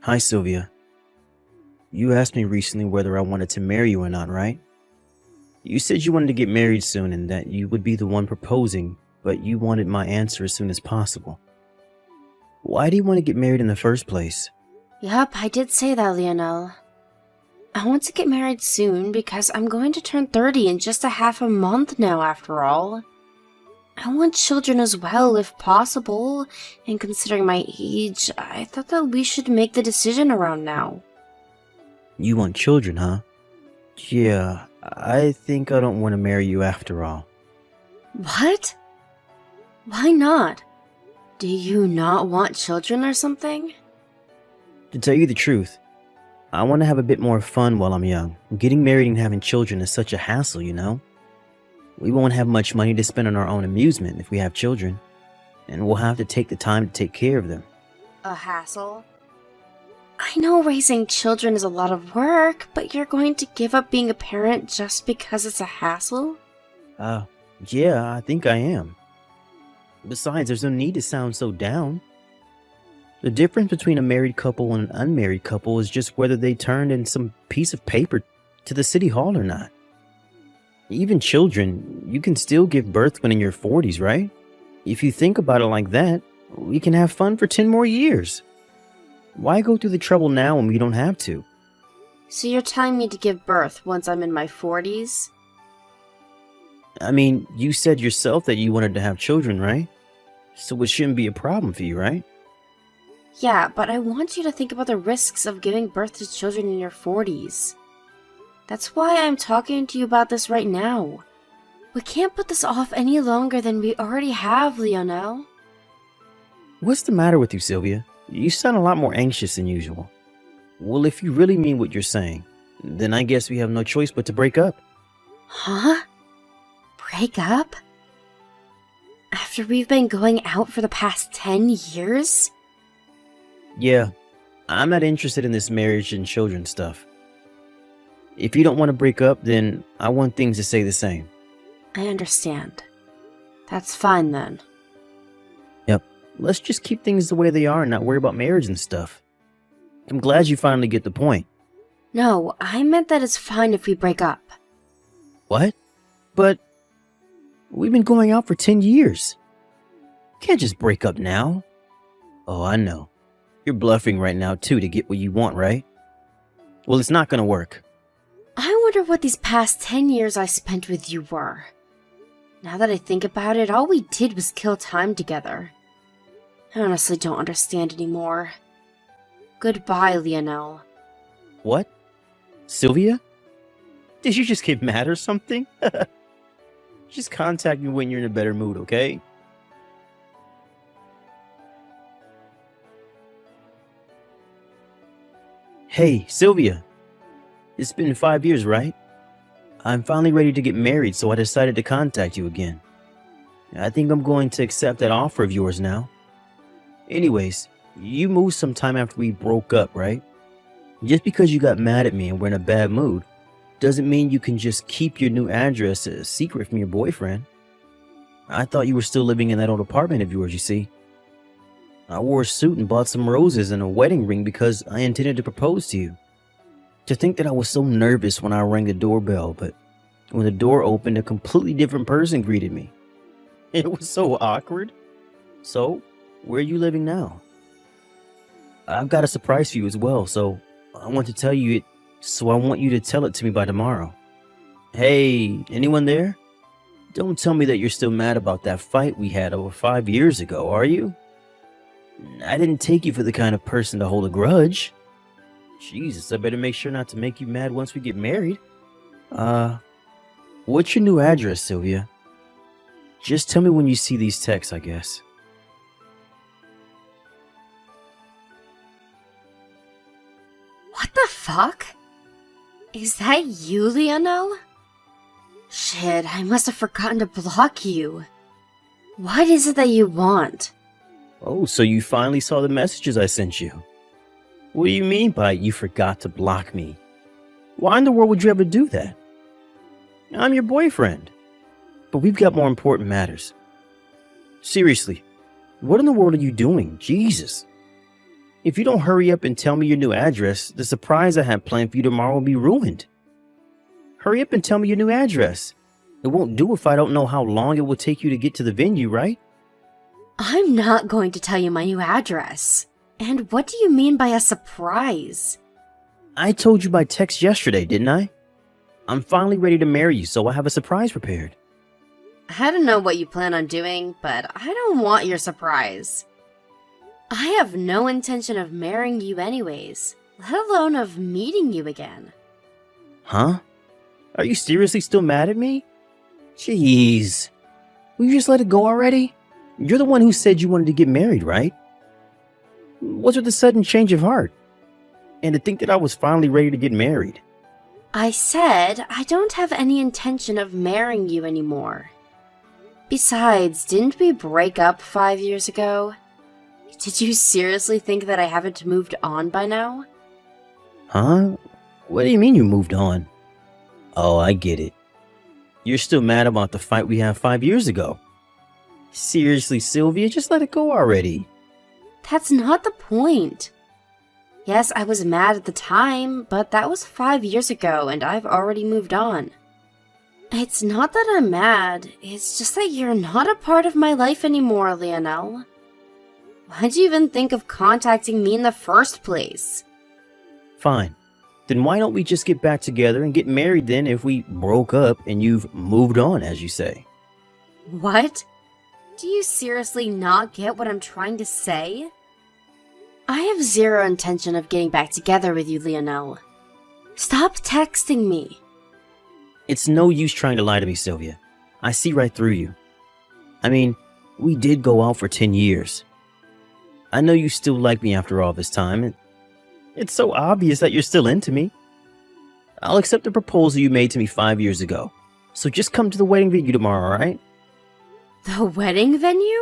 Hi, Sylvia. You asked me recently whether I wanted to marry you or not, right? You said you wanted to get married soon and that you would be the one proposing, but you wanted my answer as soon as possible. Why do you want to get married in the first place? Yup, I did say that, Lionel. I want to get married soon because I'm going to turn 30 in just a half a month now, after all. I want children as well, if possible, and considering my age, I thought that we should make the decision around now. You want children, huh? Yeah, I think I don't want to marry you after all. What? Why not? Do you not want children or something? To tell you the truth, I want to have a bit more fun while I'm young. Getting married and having children is such a hassle, you know? We won't have much money to spend on our own amusement if we have children, and we'll have to take the time to take care of them. A hassle? I know raising children is a lot of work, but you're going to give up being a parent just because it's a hassle? Yeah, I think I am. Besides, there's no need to sound so down. The difference between a married couple and an unmarried couple is just whether they turned in some piece of paper to the city hall or not. Even children, you can still give birth when in your 40s, right? If you think about it like that, we can have fun for 10 more years. Why go through the trouble now when we don't have to? So you're telling me to give birth once I'm in my 40s? I mean, you said yourself that you wanted to have children, right? So it shouldn't be a problem for you, right? Yeah, but I want you to think about the risks of giving birth to children in your 40s. That's why I'm talking to you about this right now. We can't put this off any longer than we already have, Lionel. What's the matter with you, Sylvia? You sound a lot more anxious than usual. Well, if you really mean what you're saying, then I guess we have no choice but to break up. Huh? Break up? After we've been going out for the past 10 years? Yeah, I'm not interested in this marriage and children stuff. If you don't want to break up, then I want things to stay the same. I understand. That's fine then. Yep, let's just keep things the way they are and not worry about marriage and stuff. I'm glad you finally get the point. No, I meant that it's fine if we break up. What? But we've been going out for 10 years. Can't just break up now. Oh, I know. You're bluffing right now too to get what you want, right? Well, it's not gonna work. I wonder what these past 10 years I spent with you were. Now that I think about it, all we did was kill time together. I honestly don't understand anymore. Goodbye, Lionel. What? Sylvia? Did you just get mad or something? Just contact me when you're in a better mood, okay? Hey, Sylvia. It's been 5 years, right? I'm finally ready to get married, so I decided to contact you again. I think I'm going to accept that offer of yours now. Anyways, you moved sometime after we broke up, right? Just because you got mad at me and were in a bad mood doesn't mean you can just keep your new address a secret from your boyfriend. I thought you were still living in that old apartment of yours, you see. I wore a suit and bought some roses and a wedding ring because I intended to propose to you. To think that I was so nervous when I rang the doorbell, but when the door opened, a completely different person greeted me. It was so awkward. So, where are you living now? I've got a surprise for you as well, so I want to tell you it, so I want you to tell it to me by tomorrow. Hey, anyone there? Don't tell me that you're still mad about that fight we had over 5 years ago, are you? I didn't take you for the kind of person to hold a grudge. Jesus, I better make sure not to make you mad once we get married. What's your new address, Sylvia? Just tell me when you see these texts, I guess. What the fuck? Is that you, Lionel? Shit, I must have forgotten to block you. What is it that you want? Oh, so you finally saw the messages I sent you. What do you mean by you forgot to block me? Why in the world would you ever do that? I'm your boyfriend. But we've got more important matters. Seriously, what in the world are you doing? Jesus. If you don't hurry up and tell me your new address, the surprise I have planned for you tomorrow will be ruined. Hurry up and tell me your new address. It won't do if I don't know how long it will take you to get to the venue, right? I'm not going to tell you my new address. And what do you mean by a surprise? I told you by text yesterday, didn't I? I'm finally ready to marry you, so I have a surprise prepared. I don't know what you plan on doing, but I don't want your surprise. I have no intention of marrying you anyways, let alone of meeting you again. Huh? Are you seriously still mad at me? Jeez. Will you just let it go already? You're the one who said you wanted to get married, right? What's with the sudden change of heart? And to think that I was finally ready to get married. I said I don't have any intention of marrying you anymore. Besides, didn't we break up 5 years ago? Did you seriously think that I haven't moved on by now? Huh? What do you mean you moved on? Oh, I get it. You're still mad about the fight we had 5 years ago. Seriously, Sylvia, just let it go already. That's not the point. Yes, I was mad at the time, but that was 5 years ago and I've already moved on. It's not that I'm mad, it's just that you're not a part of my life anymore, Leonel. Why'd you even think of contacting me in the first place? Fine. Then why don't we just get back together and get married then if we broke up and you've moved on, as you say? What? Do you seriously not get what I'm trying to say? I have zero intention of getting back together with you, Leonel. Stop texting me. It's no use trying to lie to me, Sylvia. I see right through you. I mean, we did go out for 10 years. I know you still like me after all this time, and it's so obvious that you're still into me. I'll accept the proposal you made to me 5 years ago. So just come to the wedding venue tomorrow, alright? The wedding venue?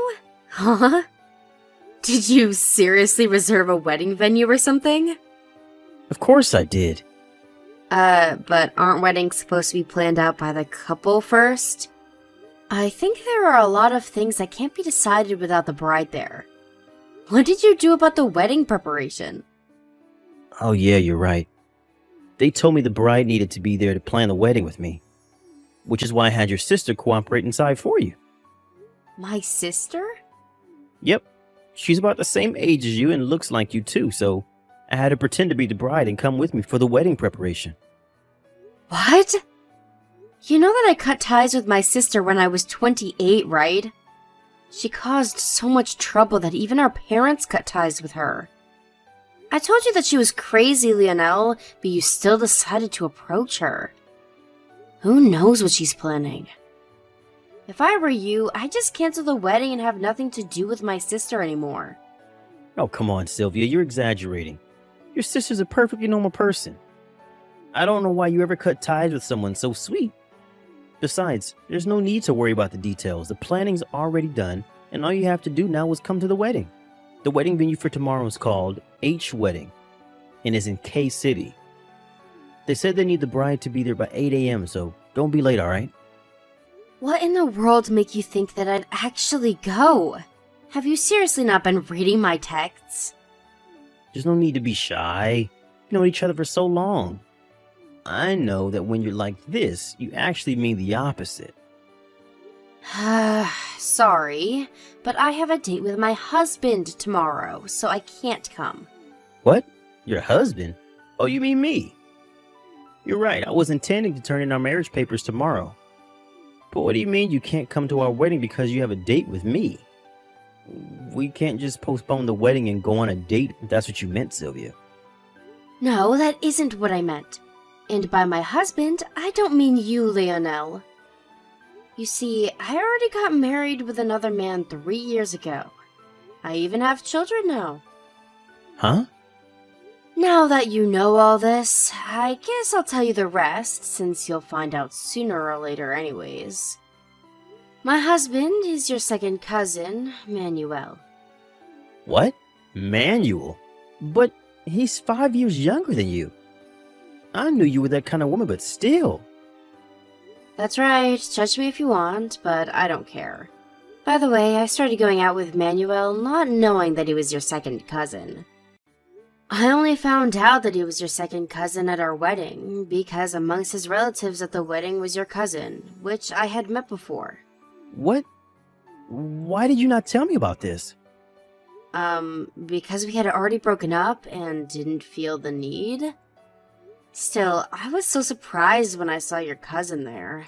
Huh? Did you seriously reserve a wedding venue or something? Of course I did. But aren't weddings supposed to be planned out by the couple first? I think there are a lot of things that can't be decided without the bride there. What did you do about the wedding preparation? Oh yeah, you're right. They told me the bride needed to be there to plan the wedding with me. Which is why I had your sister cooperate inside for you. My sister? Yep. She's about the same age as you and looks like you too, so I had to pretend to be the bride and come with me for the wedding preparation. What? You know that I cut ties with my sister when I was 28, right? She caused so much trouble that even our parents cut ties with her. I told you that she was crazy, Leonel, but you still decided to approach her. Who knows what she's planning? If I were you, I'd just cancel the wedding and have nothing to do with my sister anymore. Oh, come on, Sylvia, you're exaggerating. Your sister's a perfectly normal person. I don't know why you ever cut ties with someone so sweet. Besides, there's no need to worry about the details. The planning's already done, and all you have to do now is come to the wedding. The wedding venue for tomorrow is called H Wedding and is in K City. They said they need the bride to be there by 8 a.m., so don't be late, alright? What in the world make you think that I'd actually go? Have you seriously not been reading my texts? There's no need to be shy. You've known each other for so long. I know that when you're like this, you actually mean the opposite. Sorry, but I have a date with my husband tomorrow, so I can't come. What? Your husband? Oh, you mean me? You're right, I was intending to turn in our marriage papers tomorrow. But what do you mean you can't come to our wedding because you have a date with me? We can't just postpone the wedding and go on a date if that's what you meant, Sylvia. No, that isn't what I meant. And by my husband, I don't mean you, Leonel. You see, I already got married with another man 3 years ago. I even have children now. Huh? Now that you know all this, I guess I'll tell you the rest, since you'll find out sooner or later anyways. My husband is your second cousin, Manuel. What? Manuel? But he's 5 years younger than you. I knew you were that kind of woman, but still. That's right, judge me if you want, but I don't care. By the way, I started going out with Manuel not knowing that he was your second cousin. I only found out that he was your second cousin at our wedding, because amongst his relatives at the wedding was your cousin, which I had met before. What? Why did you not tell me about this? Because we had already broken up and didn't feel the need. Still, I was so surprised when I saw your cousin there.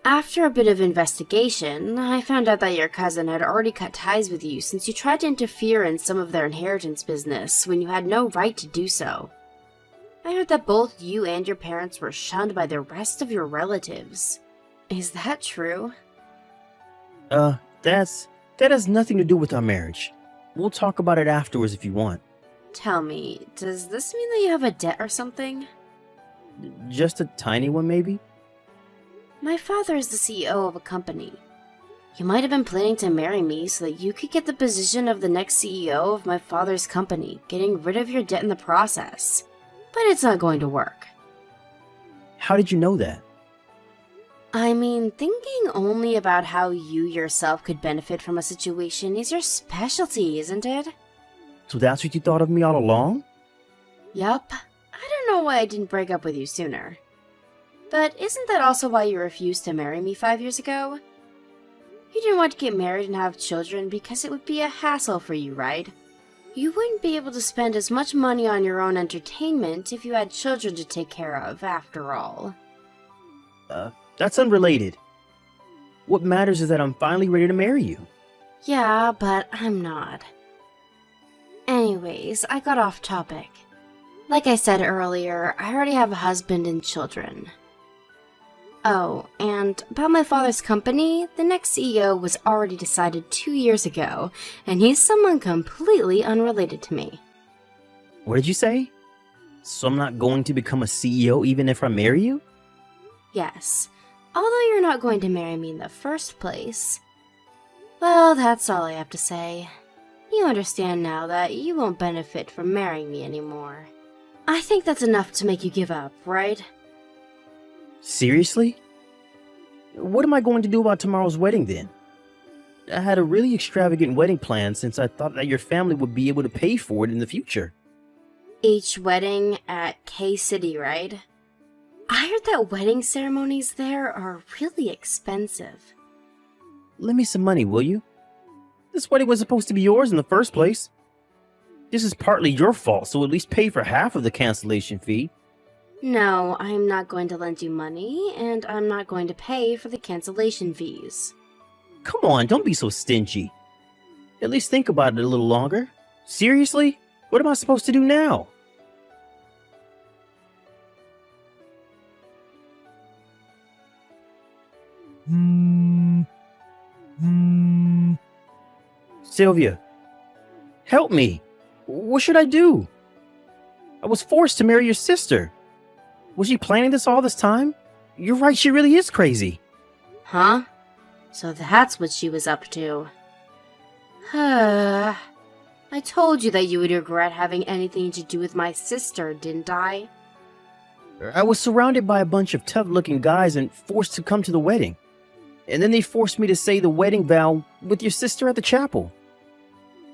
After a bit of investigation, I found out that your cousin had already cut ties with you since you tried to interfere in some of their inheritance business when you had no right to do so. I heard that both you and your parents were shunned by the rest of your relatives. Is that true? That has nothing to do with our marriage. We'll talk about it afterwards if you want. Tell me, does this mean that you have a debt or something? Just a tiny one, maybe? My father is the CEO of a company. You might have been planning to marry me so that you could get the position of the next CEO of my father's company, getting rid of your debt in the process. But it's not going to work. How did you know that? I mean, thinking only about how you yourself could benefit from a situation is your specialty, isn't it? So that's what you thought of me all along? Yup. I don't know why I didn't break up with you sooner. But isn't that also why you refused to marry me 5 years ago? You didn't want to get married and have children because it would be a hassle for you, right? You wouldn't be able to spend as much money on your own entertainment if you had children to take care of, after all. That's unrelated. What matters is that I'm finally ready to marry you. Yeah, but I'm not. Anyways, I got off topic. Like I said earlier, I already have a husband and children. Oh, and about my father's company, the next CEO was already decided 2 years ago, and he's someone completely unrelated to me. What did you say? So I'm not going to become a CEO even if I marry you? Yes, although you're not going to marry me in the first place. Well, that's all I have to say. You understand now that you won't benefit from marrying me anymore. I think that's enough to make you give up, right? Seriously? What am I going to do about tomorrow's wedding then? I had a really extravagant wedding plan since I thought that your family would be able to pay for it in the future. Each wedding at K-City, right? I heard that wedding ceremonies there are really expensive. Lend me some money, will you? This wedding was supposed to be yours in the first place. This is partly your fault, so at least pay for half of the cancellation fee. No, I'm not going to lend you money, and I'm not going to pay for the cancellation fees. Come on, don't be so stingy. At least think about it a little longer. Seriously? What am I supposed to do now? Sylvia, help me. What should I do? I was forced to marry your sister. Was she planning this all this time? You're right, she really is crazy. Huh? So that's what she was up to. I told you that you would regret having anything to do with my sister, didn't I? I was surrounded by a bunch of tough-looking guys and forced to come to the wedding. And then they forced me to say the wedding vow with your sister at the chapel.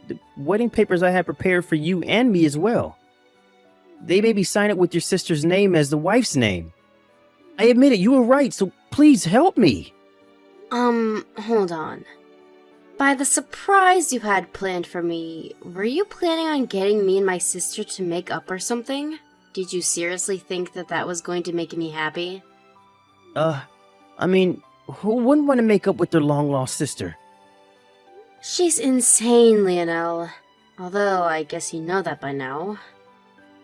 The wedding papers I had prepared for you and me as well. They made me sign it with your sister's name as the wife's name. I admit it, you were right, so please help me. Hold on. By the surprise you had planned for me, were you planning on getting me and my sister to make up or something? Did you seriously think that that was going to make me happy? I mean, who wouldn't want to make up with their long-lost sister? She's insane, Lionel. Although, I guess you know that by now.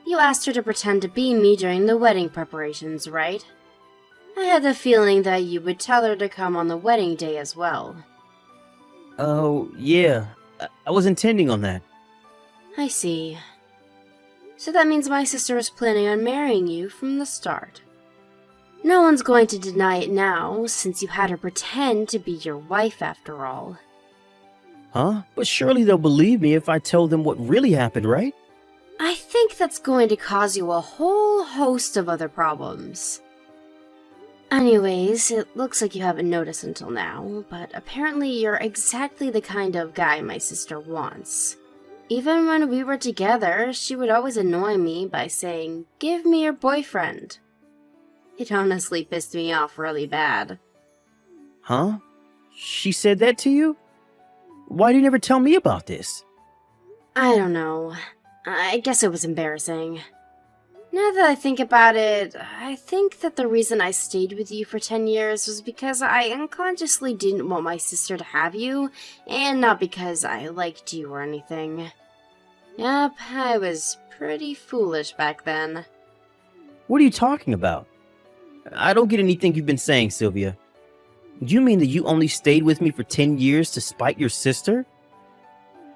You asked her to pretend to be me during the wedding preparations, right? I had the feeling that you would tell her to come on the wedding day as well. Oh, yeah. I was intending on that. I see. So that means my sister was planning on marrying you from the start. No one's going to deny it now, since you had her pretend to be your wife after all. Huh? But surely they'll believe me if I tell them what really happened, right? I think that's going to cause you a whole host of other problems. Anyways, it looks like you haven't noticed until now, but apparently you're exactly the kind of guy my sister wants. Even when we were together, she would always annoy me by saying, "Give me your boyfriend." It honestly pissed me off really bad. Huh? She said that to you? Why did you never tell me about this? I don't know. I guess it was embarrassing. Now that I think about it, I think that the reason I stayed with you for 10 years was because I unconsciously didn't want my sister to have you, and not because I liked you or anything. Yep, I was pretty foolish back then. What are you talking about? I don't get anything you've been saying, Sylvia. Do you mean that you only stayed with me for 10 years to spite your sister?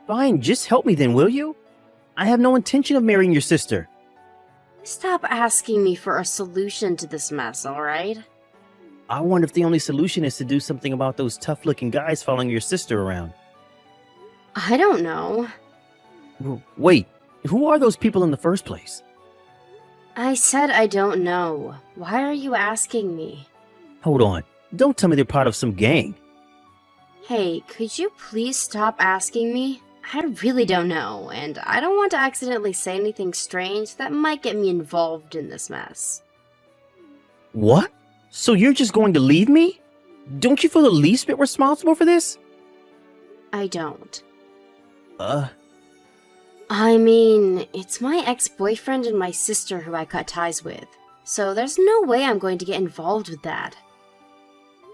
Fine, just help me then, will you? I have no intention of marrying your sister. Stop asking me for a solution to this mess, alright? I wonder if the only solution is to do something about those tough-looking guys following your sister around. I don't know. Wait, who are those people in the first place? I said I don't know. Why are you asking me? Hold on, don't tell me they're part of some gang. Hey, could you please stop asking me? I really don't know, and I don't want to accidentally say anything strange that might get me involved in this mess. What? So you're just going to leave me? Don't you feel the least bit responsible for this? I don't. Uh, I mean, it's my ex-boyfriend and my sister who I cut ties with, so there's no way I'm going to get involved with that.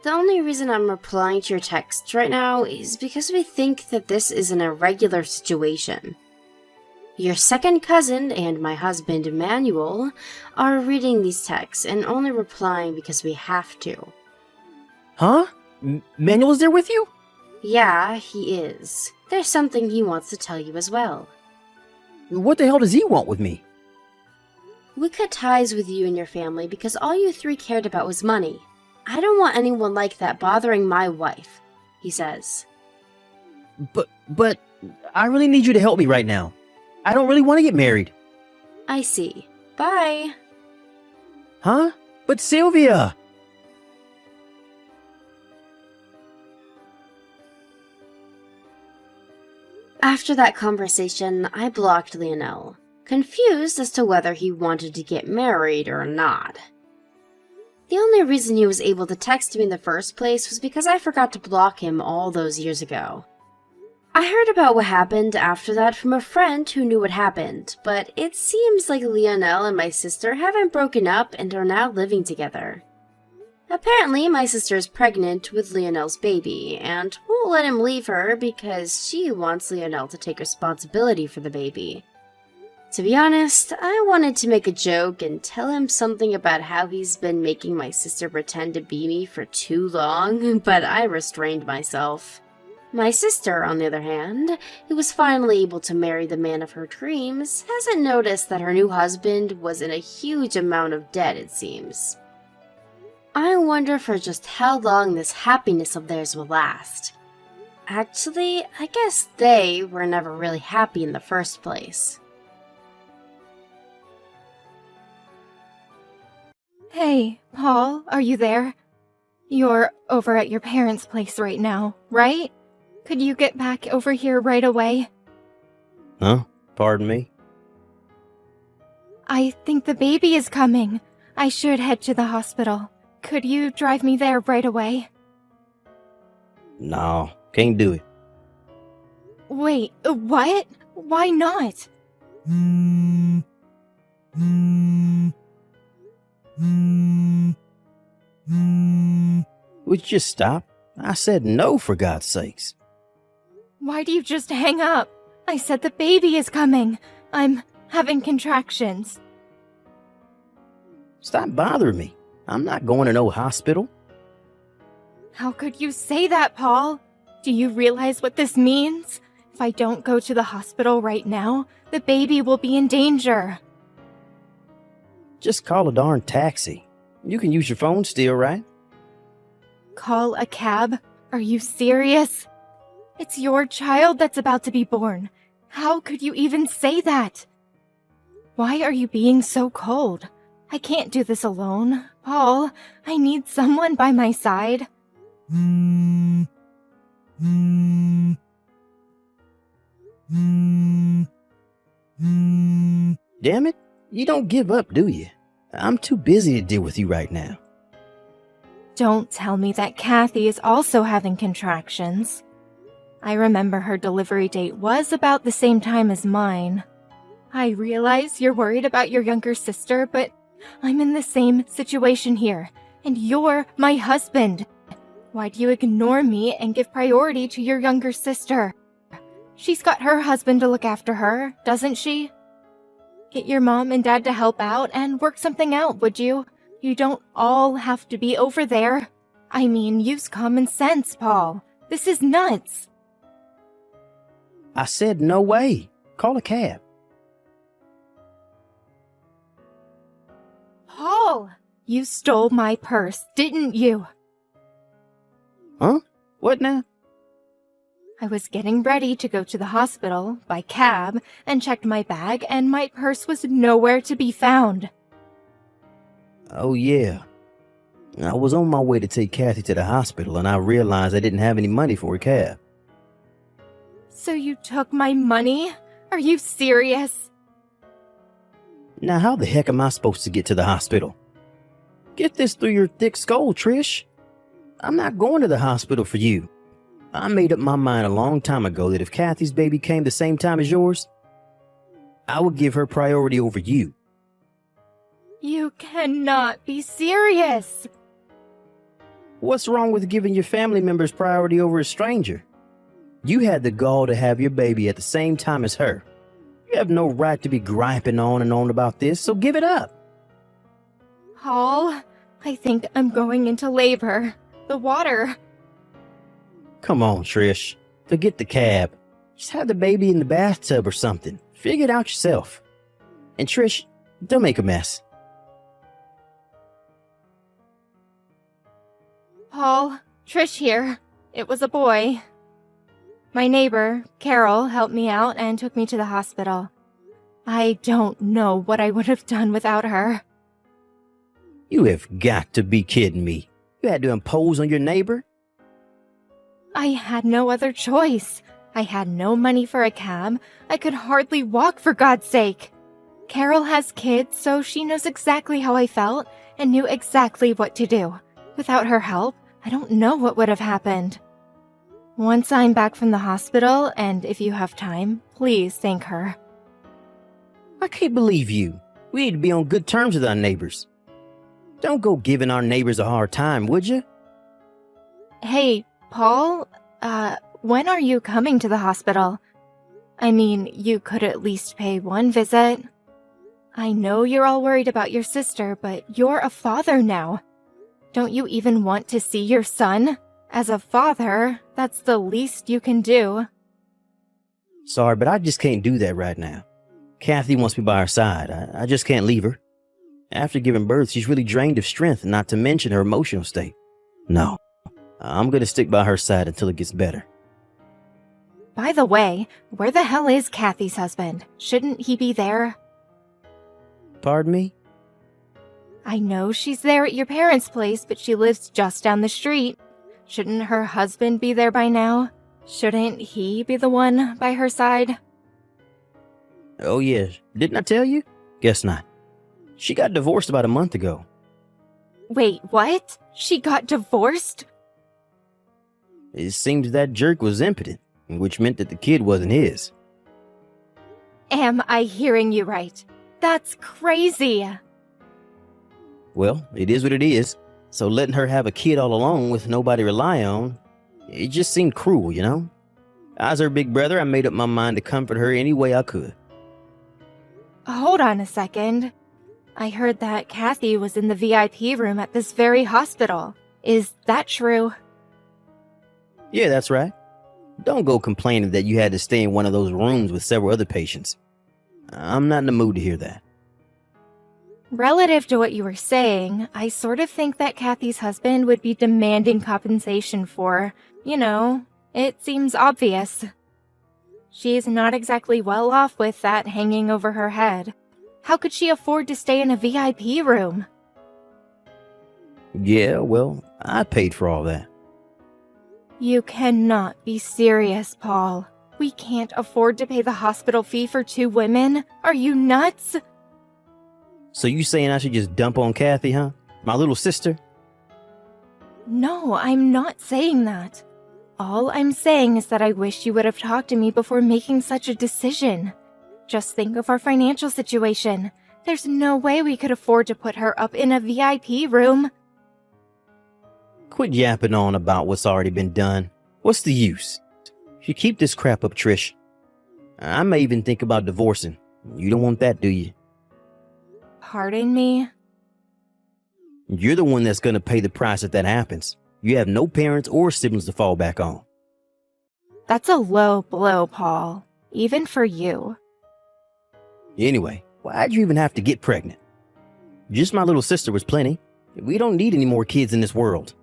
The only reason I'm replying to your text right now is because we think that this is an irregular situation. Your second cousin and my husband, Emmanuel, are reading these texts and only replying because we have to. Huh? Manuel's there with you? Yeah, he is. There's something he wants to tell you as well. What the hell does he want with me? We cut ties with you and your family because all you three cared about was money. I don't want anyone like that bothering my wife, he says. But, I really need you to help me right now. I don't really want to get married. I see. Bye. Huh? But Sylvia! After that conversation, I blocked Lionel, confused as to whether he wanted to get married or not. The only reason he was able to text me in the first place was because I forgot to block him all those years ago. I heard about what happened after that from a friend who knew what happened, but it seems like Lionel and my sister haven't broken up and are now living together. Apparently, my sister is pregnant with Lionel's baby, and won't let him leave her because she wants Lionel to take responsibility for the baby. To be honest, I wanted to make a joke and tell him something about how he's been making my sister pretend to be me for too long, but I restrained myself. My sister, on the other hand, who was finally able to marry the man of her dreams, hasn't noticed that her new husband was in a huge amount of debt, it seems. I wonder for just how long this happiness of theirs will last. Actually, I guess they were never really happy in the first place. Hey, Paul, are you there? You're over at your parents' place right now, right? Could you get back over here right away? Huh? Pardon me? I think the baby is coming. I should head to the hospital. Could you drive me there right away? No, can't do it. Wait, what? Why not? Would you just stop? I said no, for God's sakes. Why do you just hang up? I said the baby is coming. I'm having contractions. Stop bothering me. I'm not going to no hospital. How could you say that, Paul? Do you realize what this means? If I don't go to the hospital right now, the baby will be in danger. Just call a darn taxi. You can use your phone still, right? Call a cab? Are you serious? It's your child that's about to be born. How could you even say that? Why are you being so cold? I can't do this alone. Paul, I need someone by my side. Damn it, you don't give up, do you? I'm too busy to deal with you right now. Don't tell me that Kathy is also having contractions. I remember her delivery date was about the same time as mine. I realize you're worried about your younger sister, but I'm in the same situation here, and you're my husband. Why do you ignore me and give priority to your younger sister? She's got her husband to look after her, doesn't she? Get your mom and dad to help out and work something out, would you? You don't all have to be over there. I mean, use common sense, Paul. This is nuts. I said no way. Call a cab. Paul, you stole my purse, didn't you? Huh? What now? I was getting ready to go to the hospital by cab and checked my bag, and my purse was nowhere to be found. Oh, yeah. I was on my way to take Kathy to the hospital, and I realized I didn't have any money for a cab. So you took my money? Are you serious? Now, how the heck am I supposed to get to the hospital? Get this through your thick skull, Trish. I'm not going to the hospital for you. I made up my mind a long time ago that if Kathy's baby came the same time as yours, I would give her priority over you. You cannot be serious. What's wrong with giving your family members priority over a stranger? You had the gall to have your baby at the same time as her. You have no right to be griping on and on about this, so give it up. Paul, I think I'm going into labor. The water. Come on, Trish. Forget the cab. Just have the baby in the bathtub or something. Figure it out yourself. And Trish, don't make a mess. Paul, Trish here. It was a boy. My neighbor, Carol, helped me out and took me to the hospital. I don't know what I would have done without her. You have got to be kidding me. You had to impose on your neighbor? I had no other choice. I had no money for a cab. I could hardly walk, for God's sake. Carol has kids, so she knows exactly how I felt and knew exactly what to do. Without her help, I don't know what would have happened. Once I'm back from the hospital, and if you have time, please thank her. I can't believe you. We need to be on good terms with our neighbors. Don't go giving our neighbors a hard time, would you? Hey, Paul, when are you coming to the hospital? I mean, you could at least pay one visit. I know you're all worried about your sister, but you're a father now. Don't you even want to see your son? As a father, that's the least you can do. Sorry, but I just can't do that right now. Kathy wants me by her side. I just can't leave her. After giving birth, she's really drained of strength, not to mention her emotional state. No, I'm going to stick by her side until it gets better. By the way, where the hell is Kathy's husband? Shouldn't he be there? Pardon me? I know she's there at your parents' place, but she lives just down the street. Shouldn't her husband be there by now? Shouldn't he be the one by her side? Oh, yeah. Didn't I tell you? Guess not. She got divorced about a month ago. Wait, what? She got divorced? It seems that jerk was impotent, which meant that the kid wasn't his. Am I hearing you right? That's crazy. Well, it is what it is. So letting her have a kid all alone with nobody to rely on, it just seemed cruel, you know? As her big brother, I made up my mind to comfort her any way I could. Hold on a second. I heard that Kathy was in the VIP room at this very hospital. Is that true? Yeah, that's right. Don't go complaining that you had to stay in one of those rooms with several other patients. I'm not in the mood to hear that. Relative to what you were saying, I sort of think that Kathy's husband would be demanding compensation for, it seems obvious. She's not exactly well off with that hanging over her head. How could she afford to stay in a VIP room? Yeah, well, I paid for all that. You cannot be serious, Paul. We can't afford to pay the hospital fee for 2 women. Are you nuts? So you saying I should just dump on Kathy, huh? My little sister? No, I'm not saying that. All I'm saying is that I wish you would have talked to me before making such a decision. Just think of our financial situation. There's no way we could afford to put her up in a VIP room. Quit yapping on about what's already been done. What's the use? You keep this crap up, Trish. I may even think about divorcing. You don't want that, do you? Pardon me? You're the one that's going to pay the price if that happens. You have no parents or siblings to fall back on. That's a low blow, Paul. Even for you. Anyway, why'd you even have to get pregnant? Just my little sister was plenty. We don't need any more kids in this world.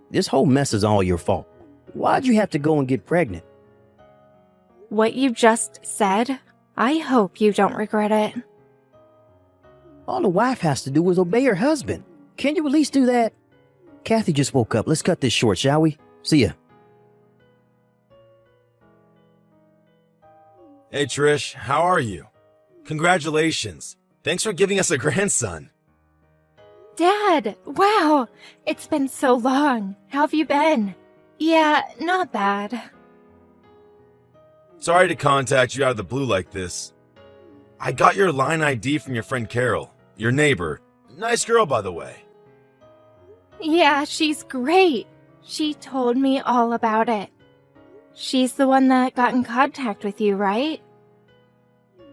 This whole mess is all your fault. Why'd you have to go and get pregnant? What you just said, I hope you don't regret it. All the wife has to do is obey her husband. Can you at least do that? Kathy just woke up. Let's cut this short, shall we? See ya. Hey Trish, how are you? Congratulations. Thanks for giving us a grandson. Dad, wow, it's been so long. How have you been? Yeah, not bad. Sorry to contact you out of the blue like this. I got your line ID from your friend Carol, your neighbor. Nice girl, by the way. Yeah, she's great. She told me all about it. She's the one that got in contact with you, right?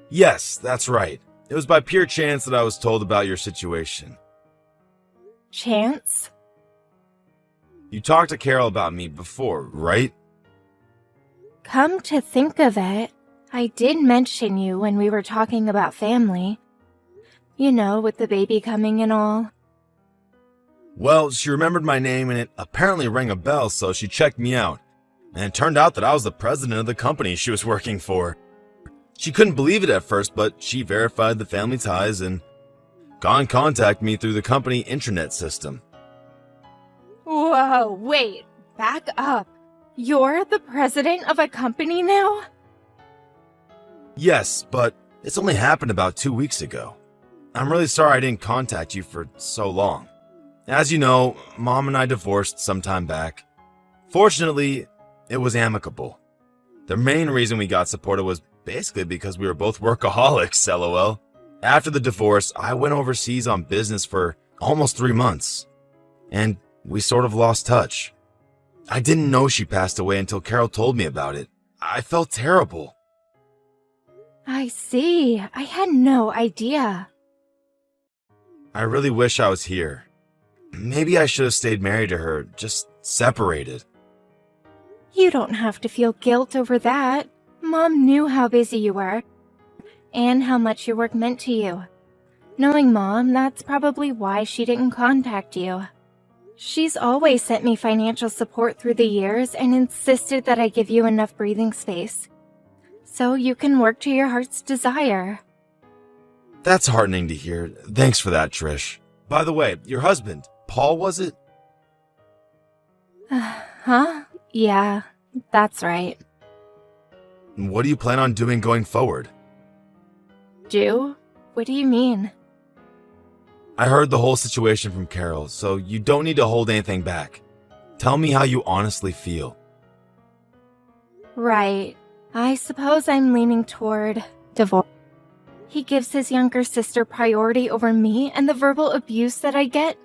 Yes, that's right. It was by pure chance that I was told about your situation. Chance? You talked to Carol about me before, right? Come to think of it, I did mention you when we were talking about family. You know, with the baby coming and all. Well, she remembered my name and it apparently rang a bell, so she checked me out. And it turned out that I was the president of the company she was working for. She couldn't believe it at first, but she verified the family ties and got in contact with me through the company intranet system. Whoa, wait, back up. You're the president of a company now? Yes, but it's only happened about 2 weeks ago. I'm really sorry I didn't contact you for so long. As you know, Mom and I divorced some time back. Fortunately, it was amicable. The main reason we got supported was basically because we were both workaholics, lol. After the divorce, I went overseas on business for almost 3 months. And we sort of lost touch. I didn't know she passed away until Carol told me about it. I felt terrible. I see. I had no idea. I really wish I was here. Maybe I should have stayed married to her, just separated. You don't have to feel guilt over that. Mom knew how busy you were, and how much your work meant to you. Knowing Mom, that's probably why she didn't contact you. She's always sent me financial support through the years and insisted that I give you enough breathing space, so you can work to your heart's desire. That's heartening to hear. Thanks for that, Trish. By the way, your husband, Paul, was it? Huh? Yeah, that's right. What do you plan on doing going forward? Do? What do you mean? I heard the whole situation from Carol, so you don't need to hold anything back. Tell me how you honestly feel. Right. I suppose I'm leaning toward divorce. He gives his younger sister priority over me and the verbal abuse that I get.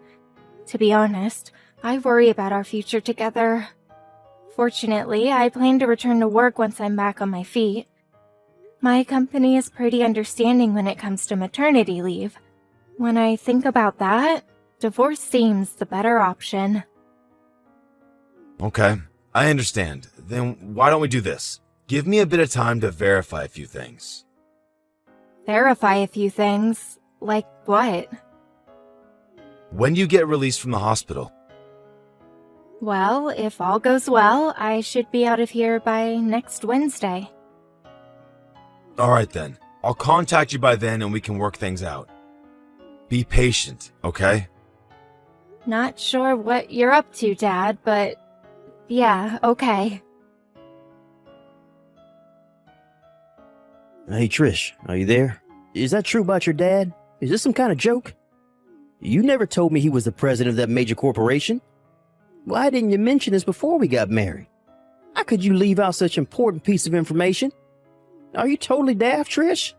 To be honest, I worry about our future together. Fortunately, I plan to return to work once I'm back on my feet. My company is pretty understanding when it comes to maternity leave. When I think about that, divorce seems the better option. Okay, I understand. Then why don't we do this? Give me a bit of time to verify a few things. Verify a few things? Like what? When do you get released from the hospital? Well, if all goes well, I should be out of here by next Wednesday. Alright then, I'll contact you by then and we can work things out. Be patient, okay? Not sure what you're up to, Dad, but yeah, okay. Hey, Trish, are you there? Is that true about your dad? Is this some kind of joke? You never told me he was the president of that major corporation. Why didn't you mention this before we got married? How could you leave out such an important piece of information? Are you totally daft, Trish?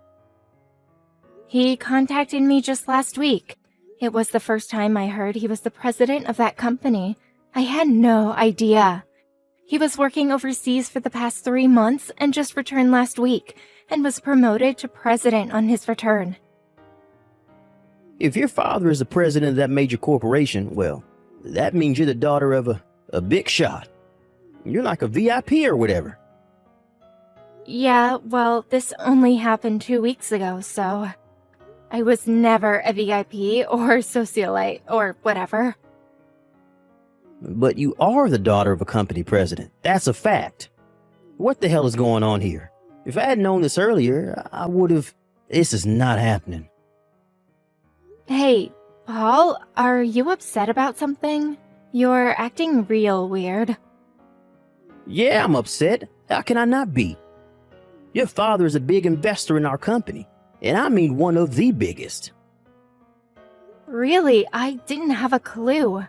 He contacted me just last week. It was the first time I heard he was the president of that company. I had no idea. He was working overseas for the past 3 months and just returned last week and was promoted to president on his return. If your father is the president of that major corporation, well, that means you're the daughter of a big shot. You're like a VIP or whatever. Yeah, well, this only happened 2 weeks ago, so I was never a VIP or socialite or whatever. But you are the daughter of a company president. That's a fact. What the hell is going on here? If I had known this earlier, I would have... This is not happening. Hey, Paul, are you upset about something? You're acting real weird. Yeah, I'm upset. How can I not be? Your father is a big investor in our company, and I mean one of the biggest. Really, I didn't have a clue.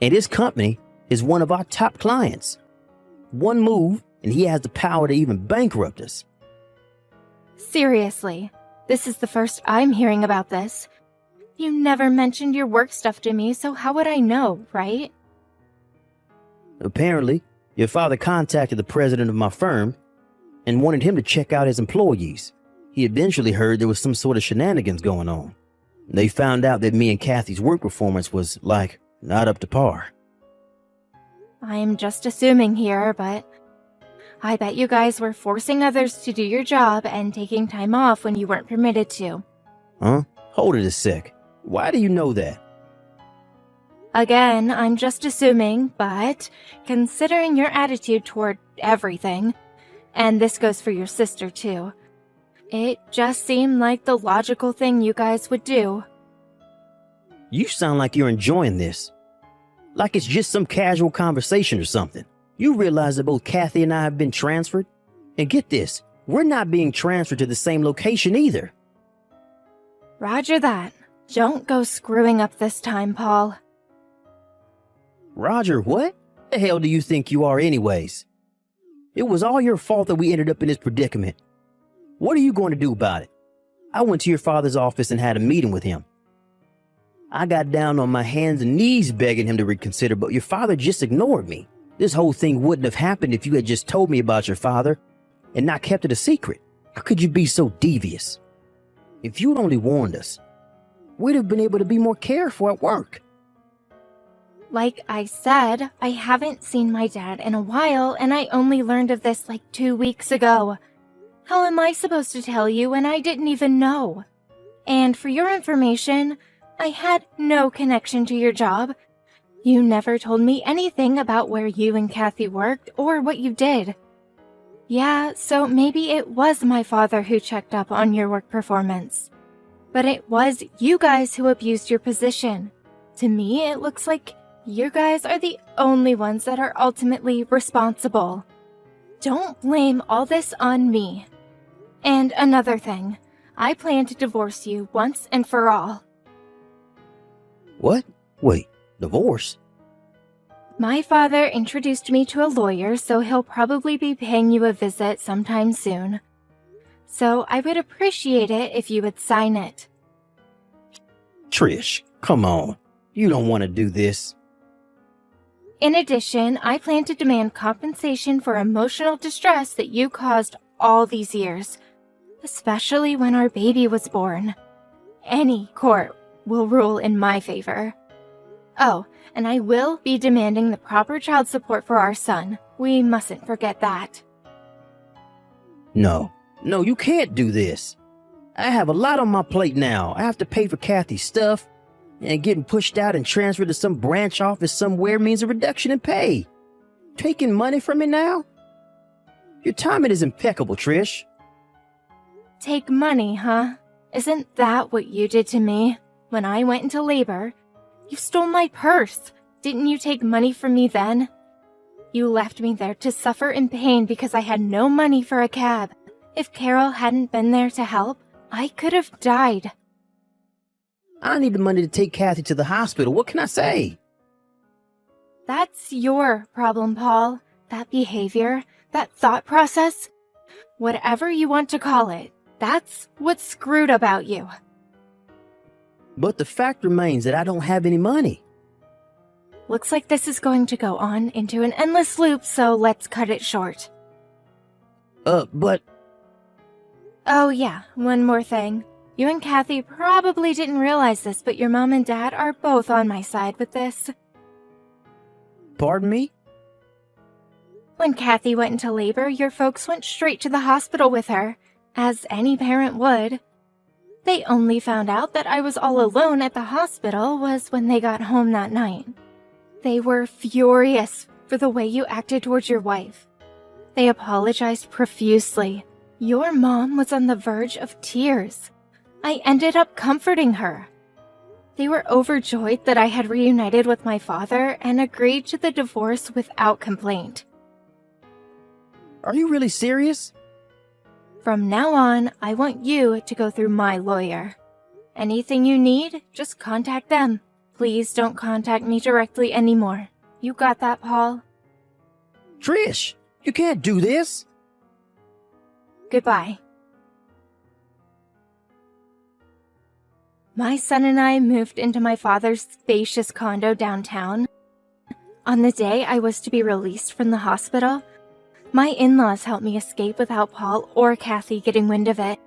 And his company is one of our top clients. One move, and he has the power to even bankrupt us. Seriously, this is the first I'm hearing about this. You never mentioned your work stuff to me, so how would I know, right? Apparently, your father contacted the president of my firm and wanted him to check out his employees. He eventually heard there was some sort of shenanigans going on. They found out that me and Kathy's work performance was, not up to par. I'm just assuming here, but I bet you guys were forcing others to do your job and taking time off when you weren't permitted to. Huh? Hold it a sec. Why do you know that? Again, I'm just assuming, but considering your attitude toward everything, and this goes for your sister too, it just seemed like the logical thing you guys would do. You sound like you're enjoying this. Like it's just some casual conversation or something. You realize that both Kathy and I have been transferred? And get this, we're not being transferred to the same location either. Roger that. Don't go screwing up this time, Paul. Roger, what? The hell do you think you are anyways? It was all your fault that we ended up in this predicament. What are you going to do about it? I went to your father's office and had a meeting with him. I got down on my hands and knees begging him to reconsider, but your father just ignored me. This whole thing wouldn't have happened if you had just told me about your father and not kept it a secret. How could you be so devious? If you'd only warned us, we'd have been able to be more careful at work. Like I said, I haven't seen my dad in a while, and I only learned of this 2 weeks ago. How am I supposed to tell you when I didn't even know? And for your information, I had no connection to your job. You never told me anything about where you and Kathy worked or what you did. Yeah, so maybe it was my father who checked up on your work performance. But it was you guys who abused your position. To me, it looks like you guys are the only ones that are ultimately responsible. Don't blame all this on me. And another thing, I plan to divorce you once and for all. What? Wait, divorce? My father introduced me to a lawyer, so he'll probably be paying you a visit sometime soon. So I would appreciate it if you would sign it. Trish, come on. You don't want to do this. In addition, I plan to demand compensation for emotional distress that you caused all these years, especially when our baby was born. Any court will rule in my favor. Oh, and I will be demanding the proper child support for our son. We mustn't forget that. No, you can't do this. I have a lot on my plate now. I have to pay for Kathy's stuff, and getting pushed out and transferred to some branch office somewhere means a reduction in pay. Taking money from me now? Your timing is impeccable, Trish. Take money, huh? Isn't that what you did to me? When I went into labor, you stole my purse. Didn't you take money from me then? You left me there to suffer in pain because I had no money for a cab. If Carol hadn't been there to help, I could have died. I need the money to take Kathy to the hospital. What can I say? That's your problem, Paul. That behavior, that thought process, whatever you want to call it, that's what's screwed about you. But the fact remains that I don't have any money. Looks like this is going to go on into an endless loop, so let's cut it short. But Oh yeah, one more thing. You and Kathy probably didn't realize this, but your mom and dad are both on my side with this. pardon me? When Kathy went into labor, your folks went straight to the hospital with her, as any parent would. They only found out that I was all alone at the hospital was when they got home that night. They were furious for the way you acted towards your wife. They apologized profusely. Your mom was on the verge of tears. I ended up comforting her. They were overjoyed that I had reunited with my father and agreed to the divorce without complaint. Are you really serious? From now on, I want you to go through my lawyer. Anything you need, just contact them. Please don't contact me directly anymore. You got that, Paul? Trish, you can't do this. Goodbye. My son and I moved into my father's spacious condo downtown. On the day I was to be released from the hospital, my in-laws helped me escape without Paul or Kathy getting wind of it.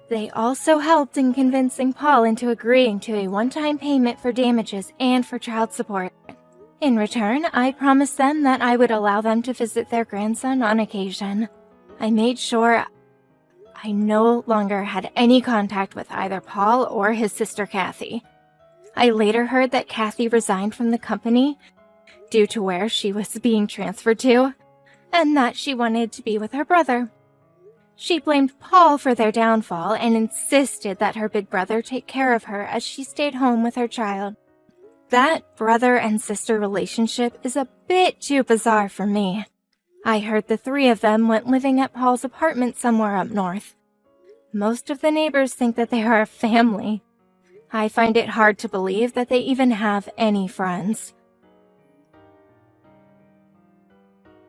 They also helped in convincing Paul into agreeing to a one-time payment for damages and for child support. In return, I promised them that I would allow them to visit their grandson on occasion. I made sure I no longer had any contact with either Paul or his sister Kathy. I later heard that Kathy resigned from the company due to where she was being transferred to, and that she wanted to be with her brother. She blamed Paul for their downfall and insisted that her big brother take care of her as she stayed home with her child. That brother and sister relationship is a bit too bizarre for me. I heard the three of them went living at Paul's apartment somewhere up north. Most of the neighbors think that they are a family. I find it hard to believe that they even have any friends.